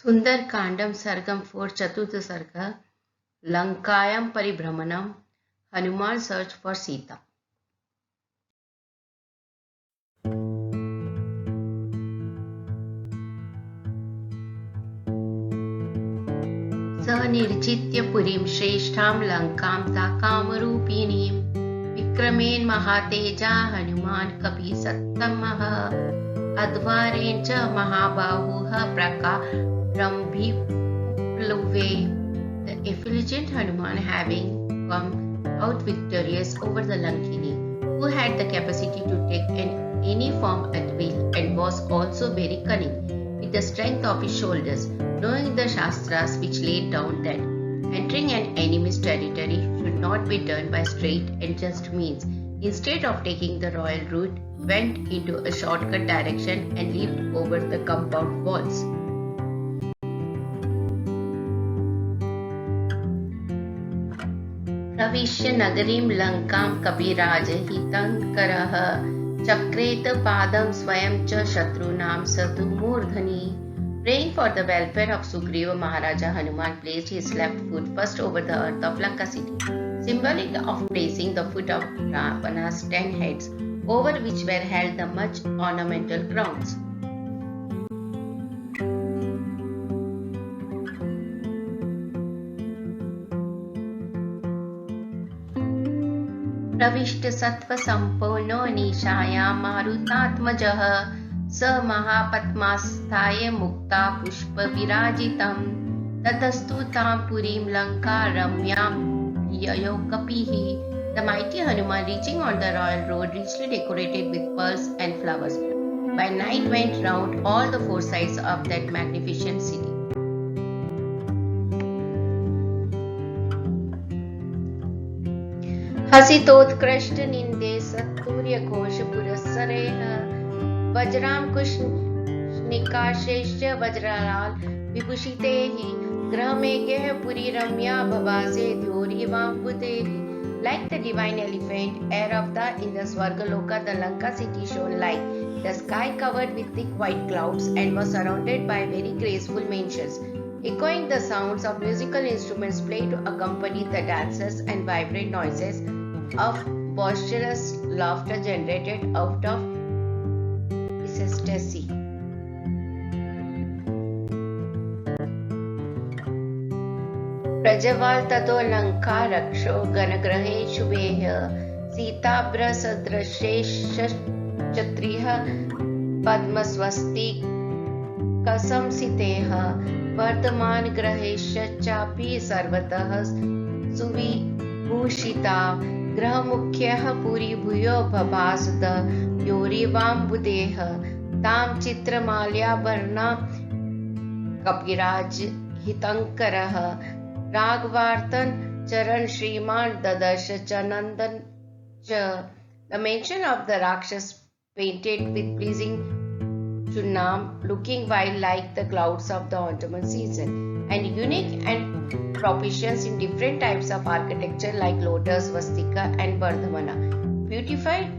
Sundarkandam Sargam 4 Chaturtha Sarga Lankayam Paribhramanam Hanuman search for Sita. Sanirjitya Purim Shreshtham Lankam Takamarupiniim Vikramen Mahateja Hanuman Kapi Sattamaha Advaren Cha Mahabahuha Praka Rambhipluve. The effulgent Hanuman, having come out victorious over the Lankini, who had the capacity to take any form at will and was also very cunning, with the strength of his shoulders, knowing the Shastras which laid down that entering an enemy's territory should not be done by straight and just means. Instead of taking the royal route, went into a shortcut direction and leaped over the compound walls. Pravishya Nagarim Lankam Kabirajahitankaraha Chakreta Padam Swayam Cha Shatrunam Satu Murdhani. Praying for the welfare of Sugriva, Maharaja Hanuman placed his left foot first over the earth of Lanka city, symbolic of placing the foot of Ravana's 10 heads, over which were held the much ornamental crowns. प्रविष्ट सत्व संपूर्णो निशायां मारुतात्मजः स महापद्मास्थाय मुक्ता पुष्प विराजितं ततस्तु तां पुरीं Lanka रम्यां ययो कपिः. The mighty Hanuman, reaching on the royal road richly decorated with pearls and flowers, by night went round all the four sides of that magnificent city. हसितोत्कृष्ट निंदे सत्तूर्य घोष पुरस्सरेह वज्राम कुशनिकाशेश्च वज्रलाल विभूषिते ही ग्रह में गेह पुरी रम्या भवासे द्योरी वाम्बुते. Like the divine elephant, heir of the in the Swargaloka, the Lanka city shone like the sky covered with thick white clouds and was surrounded by very graceful mansions, echoing the sounds of musical instruments played to accompany the dances and vibrant noises of boisterous laughter generated out of ecstasy. Prajwal ततो लंका रक्षो गणग्रहे शुभेह सीताभ्र सदृशेश्चत्रिः पद्मस्वस्ति कसंसितेः वर्तमान ग्रहेश्चापि सर्वतः सुविभूषिता. ग्रह मुख्यः पुरी भूयो बभासद योरिवाम्बुदेः तां चित्रमाल्याभरणा कपिराज हितंकरः राघवार्तन चरण श्रीमान ददर्श च नंदन च. The mention of the Rakshas painted with pleasing Chunam, looking wild like the clouds of the autumn season, and unique and proportions in different types of architecture like lotus, vastika and Vardhamana, beautified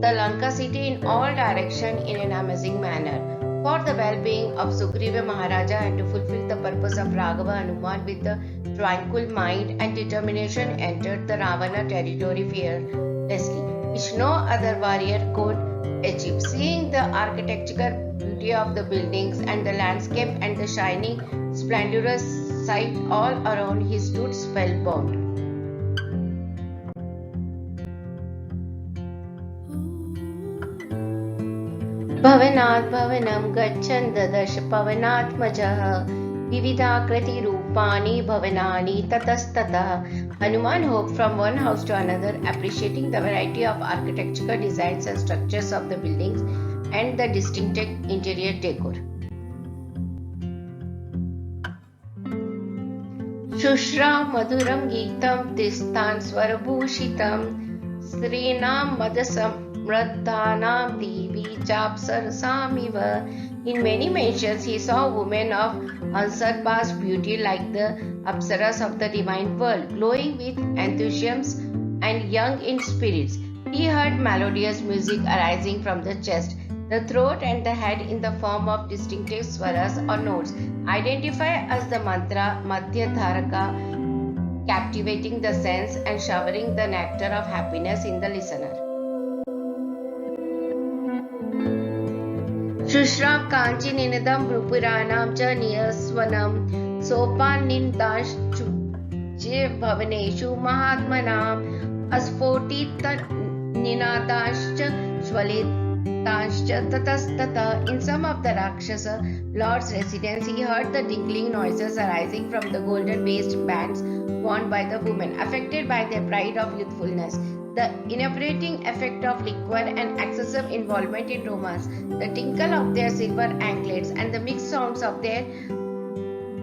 the Lanka city in all directions in an amazing manner. For the well-being of Sugriva Maharaja and to fulfill the purpose of Raghava, Hanuman with a tranquil mind and determination entered the Ravana territory fearlessly, which no other warrior could achieve. Seeing the architectural beauty of the buildings and the landscape and the shining, splendorous sight all around, he stood spellbound. भवनात् भवनं गच्छन् ददर्श पवनात्मजः विविधाकृतिरूपाणि भवनानि ततस्ततः. Hanuman hopped from one house to another, appreciating the variety of architectural designs and structures of the buildings and the distinctive interior decor. शुश्रा मधुरं गीतं तिस्तान् स्वरभूषितं स्त्रीणां मदसमृद्धानां देवी चाप्सरसामिव. In many mansions he saw women of unsurpassed beauty like the apsaras of the divine world, glowing with enthusiasm and young in spirits. He heard melodious music arising from the chest, The throat and the head in the form of distinctive swaras or notes identify as the mantra Madhyadharaka, captivating the sense and showering the nectar of happiness in the listener. Shushram Kanchi Ninadam Brupuranam Cha Niyaswanam Sopan Nindash Bhavaneshu Mahatmanam Asphotita Ninadascha Shwalitascha Tatastata. In some of the Rakshasa Lord's residence, he heard the tinkling noises arising from the golden waistbands worn by the women, affected by their pride of youthfulness, the inebriating effect of liquor and excessive involvement in romance, the tinkle of their silver anklets, and the mixed sounds of their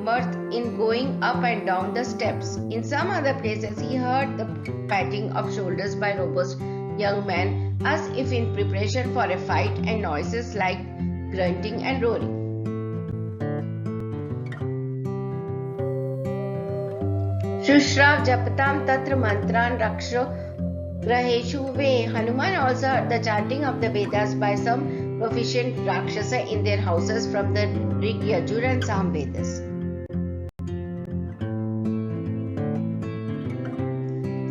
mirth in going up and down the steps. In some other places, he heard the patting of shoulders by robust young men, as if in preparation for a fight, and noises like grunting and roaring. Shushrav Japatam Tatra Mantran Raksho Graheshu Ve. Hanuman also heard the chanting of the Vedas by some proficient Rakshasa in their houses from the Rig, Yajur and Sam Vedas.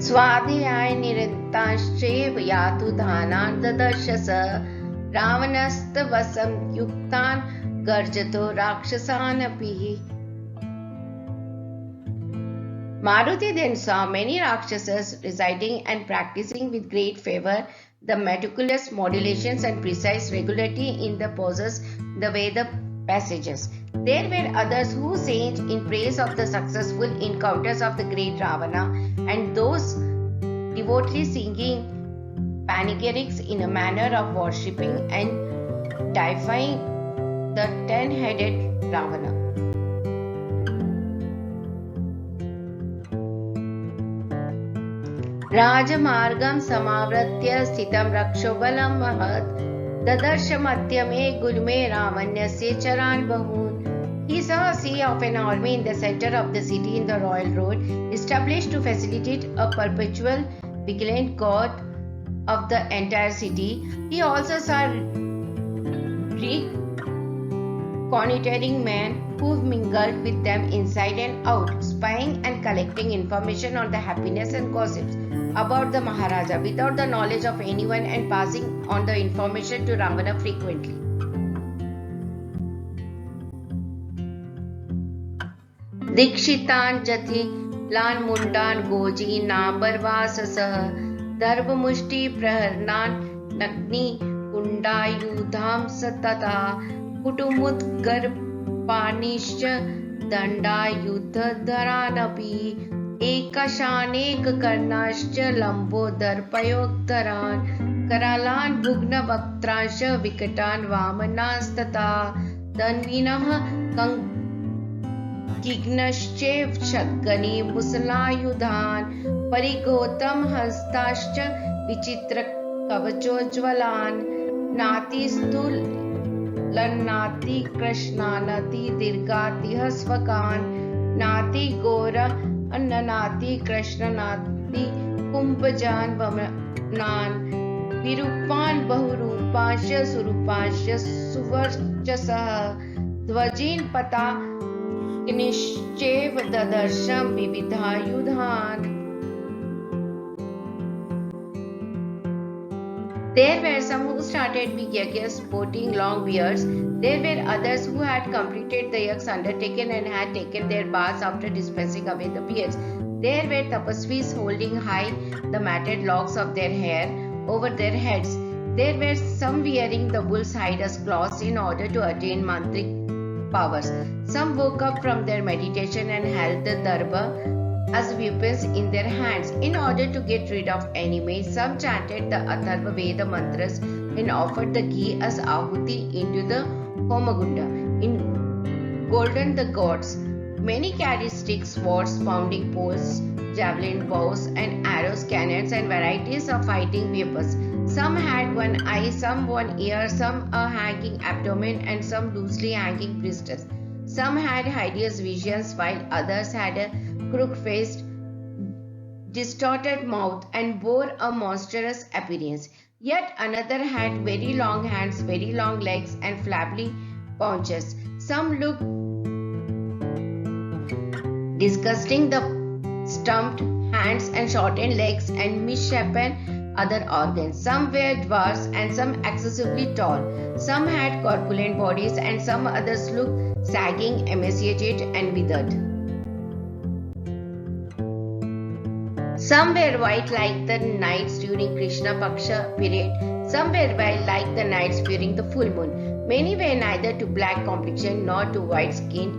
Swadhyay Nirintashev Yatu Dhanan Dadarshasa Ravanasthavasam Yuktan Garjato Rakshasanapihi. Maruti then saw many Rakshasas residing and practicing with great favor the meticulous modulations and precise regularity in the poses, the Veda passages. There were others who sang in praise of the successful encounters of the great Ravana, and those devoutly singing panegyrics in a manner of worshipping and deifying the 10-headed Ravana. Rajamargam samavratya sthitam rakshobalam mahat dadarsh madhyame gulme ravanyasya charan bahun. He saw a sea of an army in the center of the city in the royal road, established to facilitate a perpetual vigilant guard of the entire city. He also saw reconnoitering men who mingled with them inside and out, spying and collecting information on the happiness and gossips about the Maharaja without the knowledge of anyone, and passing on the information to Ravana frequently. Dikshitan Jati Lan Mundan Goji Nambarvasasah Darva Mushti Praharnan Nagni Kundayudham Satata Kutumut Garpanishya Danda Yuddha Dharanapi Ekashanek Karnashcha Lambo Darpayogdaran Karalan Bhugna Vaktrasha Vikatan Vamanastata Danvinah Kignashchev Shadgani Musalayudhan Parigotam Hastascha Vichitra Kavachojvalan Nati Stul Lannati Krishnanati Dirgati Hasvakan Nati Gora Annanati Krishnanati Kumpajan Vamanan Virupan Bahurupasya Surupasya Suvarchasah Dvajin Pata Nishchev Dadarsham Vividhayudhan. There were some who started big yajnas sporting long beards. There were others who had completed the yajnas undertaken and had taken their baths after dispensing away the beards. There were tapasvis holding high the matted locks of their hair over their heads. There were some wearing the bull's hide as cloths in order to attain mantric powers. Some woke up from their meditation and held the darba as weapons in their hands in order to get rid of enemies. Some chanted the Atharva Veda mantras and offered the ghee as ahuti into the Homagunda. In golden the gods. Many carried sticks, swords, pounding poles, javelin bows and arrows, cannons and varieties of fighting weapons. Some had one eye, some one ear, some a hanging abdomen and some loosely hanging breasts. Some had hideous visions while others had a crook-faced, distorted mouth and bore a monstrous appearance. Yet another had very long hands, very long legs, and flabby paunches. Some looked disgusting, the stumped hands and shortened legs and misshapen other organs. Some were dwarfs and some excessively tall. Some had corpulent bodies and some others looked sagging, emaciated, and withered. Some were white like the nights during Krishna Paksha period. Some were white like the nights during the full moon. Many were neither to black complexion nor to white skin,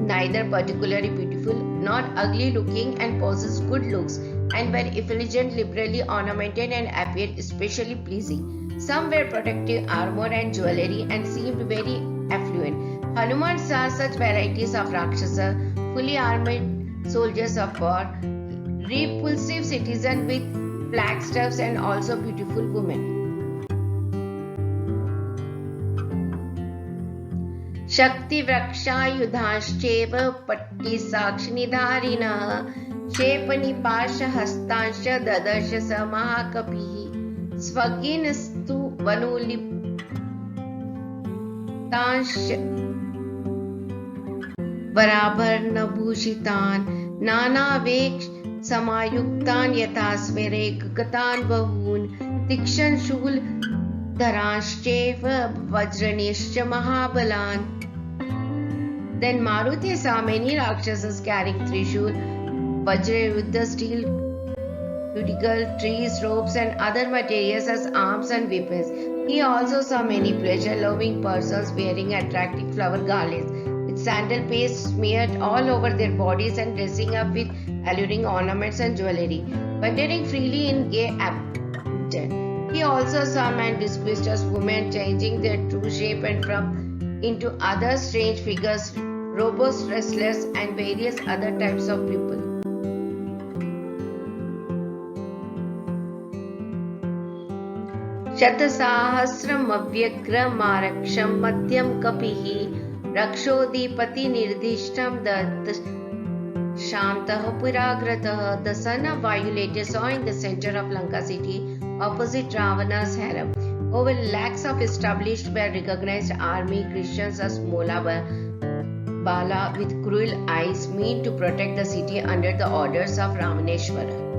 neither particularly beautiful nor ugly looking, and possessed good looks, and were effulgent, liberally ornamented, and appeared especially pleasing. Some were protective armor and jewelry and seemed very affluent. Hanuman saw such varieties of Rakshasa, fully armored soldiers of war, repulsive citizens with flagstaffs, and also beautiful women. शक्ति वृक्षायुधाश्चैव पट्टिसाक्षिनिधारिणः क्षेपनिपाशहस्तांश्च ददर्श स महाकपिः स्वगिनस्तु वनुलिप्तांश्च वराभरणभूषितान् नानावेक्ष समायुक्तान् यथा स्मेरेगतान् बहून् तीक्ष्ण शूलधरांश्चैव वज्रनिश्च महाबलान्. Then Maruti saw many Rakshasas carrying Trishul, Vajrayuddha, steel, cuticle, trees, ropes, and other materials as arms and weapons. He also saw many pleasure-loving persons wearing attractive flower garlands, with sandal paste smeared all over their bodies and dressing up with alluring ornaments and jewelry, wandering freely in gay abandon. He also saw men disguised as women, changing their true shape and from into other strange figures, robust wrestlers, and various other types of people. शतसाहस्रमव्यग्रमारक्षं मध्यं कपिः रक्षोधिपतिनिर्दिष्टं दत्त शान्तः पुराग्रतः. The son of Vayulete saw in the center of Lanka city, opposite Ravana's harem, over lakhs of established were recognized army Christians as Mola Bala with cruel eyes mean to protect the city under the orders of Ramaneshwara.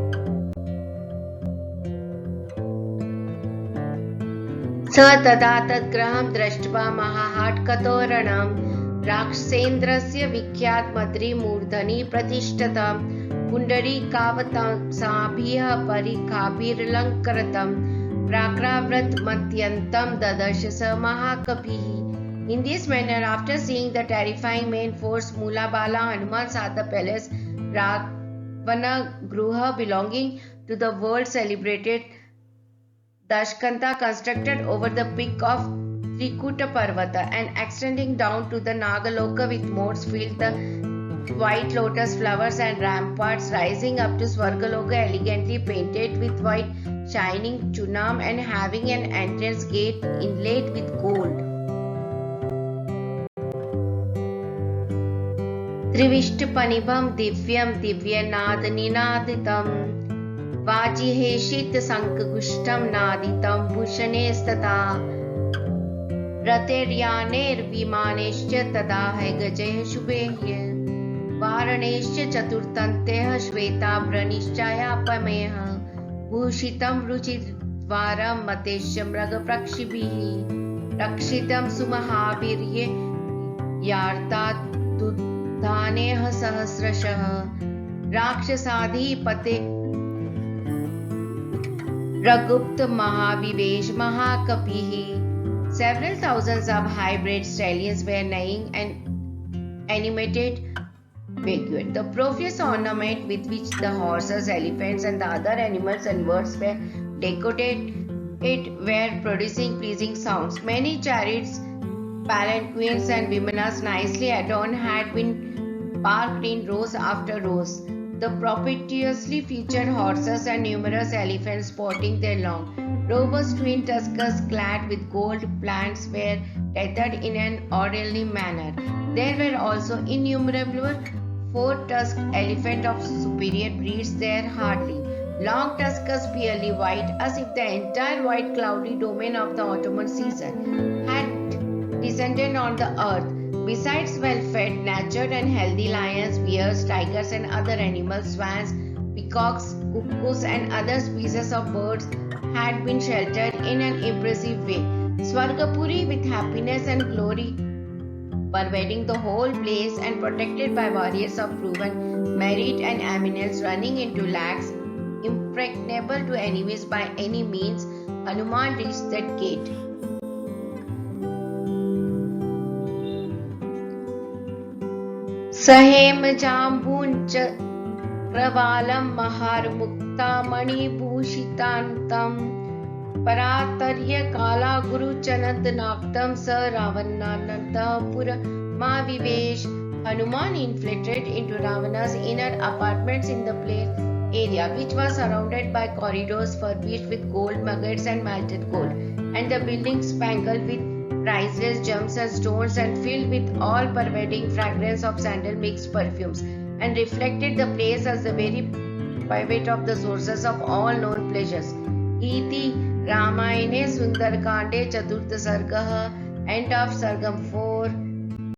स तदा तद्ग्रहं दृष्ट्वा महाहाट्कतोरणं राक्षसेन्द्रस्य विख्यातमद्रिमूर्धनि प्रतिष्ठितं पुण्डरीकावतांसाभिः परिखाभिरलङ्कृतं प्राक्राव्रतमत्यन्तं ददर्श स महाकपिः. In this manner, after seeing the terrifying main force Mulabala, Hanuman saw the palace Ravana Gruha belonging to the world celebrated Dashkanta, constructed over the peak of Trikuta Parvata and extending down to the Nagaloka with moats filled the white lotus flowers and ramparts rising up to Swargaloka, elegantly painted with white shining chunam and having an entrance gate inlaid with gold. त्रिविष्टपनिभं दिव्यं दिव्यनादनिनादितं वाजिहेषितशङ्खगुष्ठं नादितं भूषणैस्तथा रथैर्यानैर्विमानैश्च तदा गजैः शुभैः वारणैश्च चतुर्थन्त्यः श्वेताभरणैश्चायापमैः भूषितं रुचिद्वारं मतेश्च मृगपक्षिभिः रक्षितं सुमहावीर्ययार्तादुत्थानैः सहस्रशः राक्षसाधिपते Ragupta Mahavivesh Mahakapihi. Several thousands of hybrid stallions were neighing and animated vaguely. The profuse ornament with which the horses, elephants, and the other animals and birds were decorated were producing pleasing sounds. Many chariots, palanquins, and vimanas nicely adorned had been parked in rows after rows. The propitiously featured horses and numerous elephants sporting their long, robust twin tuskers clad with gold plants were tethered in an orderly manner. There were also innumerable four-tusked elephants of superior breeds there hardly long tuskers barely white, as if the entire white cloudy domain of the autumn season had descended on the earth. Besides well-fed, natured and healthy lions, bears, tigers and other animals, swans, peacocks, cuckoos and other species of birds had been sheltered in an impressive way. Swargapuri, with happiness and glory pervading the whole place and protected by warriors of proven merit and eminence running into lakhs, impregnable to enemies by any means, Hanuman reached that gate. Sahem Jambunch Pravalam Mahar Mukta Mani Bhushitantam Paratarya Kala Guru Chanat Naktam Sa Ravanananda Pura Mavivesh. Hanuman infiltrated into Ravana's inner apartments in the place area, which was surrounded by corridors furnished with gold nuggets and melted gold, and the buildings spangled with priceless gems and stones and filled with all-pervading fragrance of sandal mixed perfumes, and reflected the place as the very pivot of the sources of all known pleasures. Iti Ramayane Sundarkande Chaturtha Sargah. End of Sargam 4.